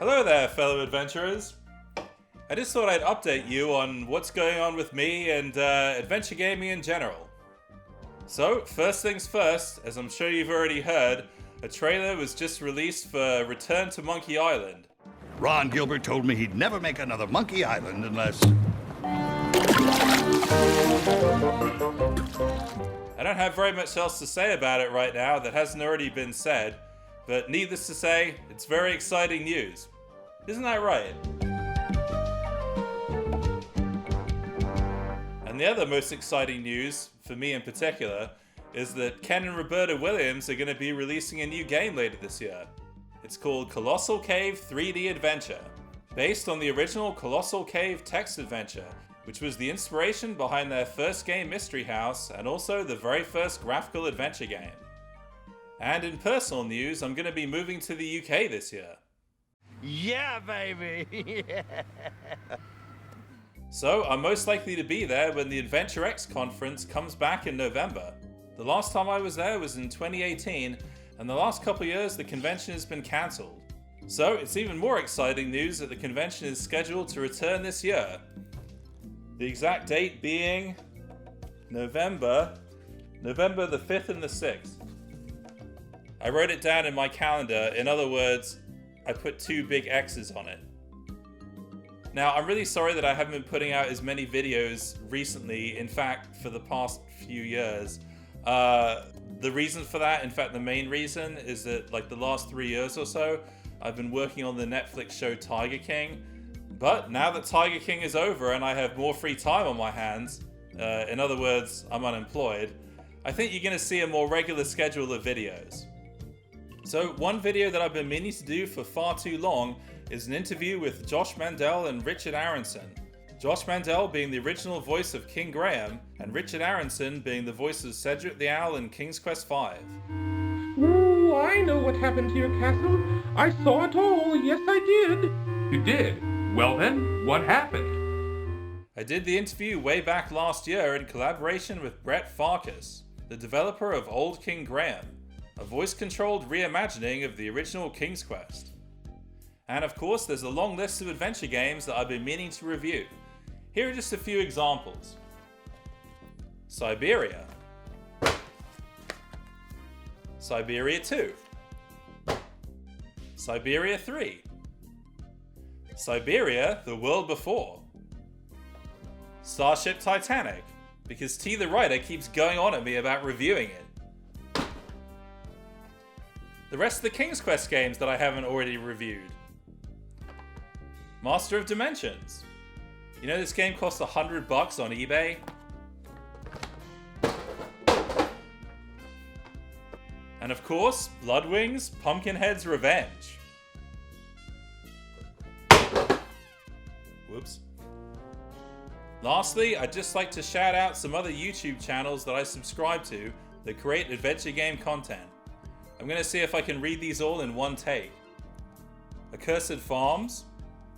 Hello there, fellow adventurers. I just thought I'd update you on what's going on with me and adventure gaming in general. So, first things first, as I'm sure you've already heard, a trailer was just released for Return to Monkey Island. Ron Gilbert told me he'd never make another Monkey Island unless... I don't have very much else to say about it right now that hasn't already been said, but needless to say, it's very exciting news. Isn't that right? And the other most exciting news, for me in particular, is that Ken and Roberta Williams are going to be releasing a new game later this year. It's called Colossal Cave 3D Adventure, based on the original Colossal Cave text adventure, which was the inspiration behind their first game Mystery House and also the very first graphical adventure game. And in personal news, I'm going to be moving to the UK this year. Yeah, baby! So I'm most likely to be there when the Adventure X conference comes back in November. The last time I was there was in 2018, and the last couple years the convention has been cancelled. So it's even more exciting news that the convention is scheduled to return this year. The exact date being November the 5th and the 6th. I wrote it down in my calendar. In other words, I put 2 big X's on it. Now, I'm really sorry that I haven't been putting out as many videos recently, in fact, for the past few years. The reason for that, in fact, the main reason is that, like, the last 3 years or so, I've been working on the Netflix show Tiger King. But now that Tiger King is over and I have more free time on my hands, in other words, I'm unemployed, I think you're going to see a more regular schedule of videos. So one video that I've been meaning to do for far too long is an interview with Josh Mandel and Richard Aronson. Josh Mandel being the original voice of King Graham, and Richard Aronson being the voice of Cedric the Owl in King's Quest V. Oh, I know what happened to your castle. I saw it all, yes I did. You did? Well then, what happened? I did the interview way back last year in collaboration with Brett Farkas, the developer of Old King Graham, a voice-controlled reimagining of the original King's Quest. And of course, there's a long list of adventure games that I've been meaning to review. Here are just a few examples. Siberia. Siberia 2. Siberia 3. Siberia: The World Before. Starship Titanic, because T the writer keeps going on at me about reviewing it. The rest of the King's Quest games that I haven't already reviewed. Master of Dimensions. You know this game costs $100 on eBay? And of course, Bloodwings: Pumpkinhead's Revenge. Whoops. Lastly, I'd just like to shout out some other YouTube channels that I subscribe to that create adventure game content. I'm going to see if I can read these all in one take. Accursed Farms,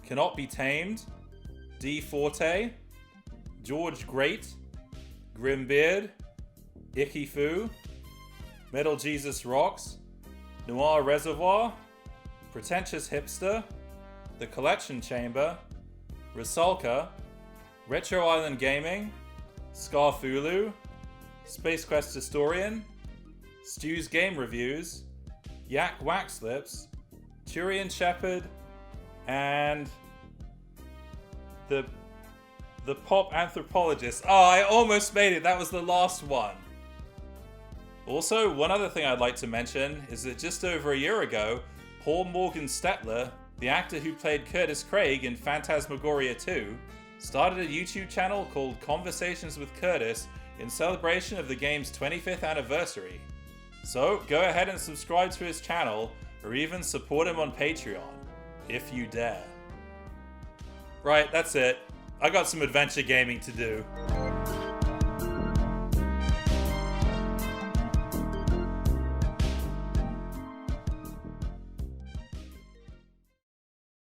Cannot Be Tamed, D Forte, George Great, Grimbeard, Icky Foo, Metal Jesus Rocks, Noir Reservoir, Pretentious Hipster, The Collection Chamber, Rusalka, Retro Island Gaming, Scarfulu, Space Quest Historian, Stu's Game Reviews, Yak Waxlips, Turian Shepherd, and the Pop Anthropologist. Oh, I almost made it. That was the last one. Also, one other thing I'd like to mention is that just over a year ago, Paul Morgan Stetler, the actor who played Curtis Craig in Phantasmagoria 2, started a YouTube channel called Conversations with Curtis in celebration of the game's 25th anniversary. So go ahead and subscribe to his channel, or even support him on Patreon, if you dare. Right, that's it. I got some adventure gaming to do.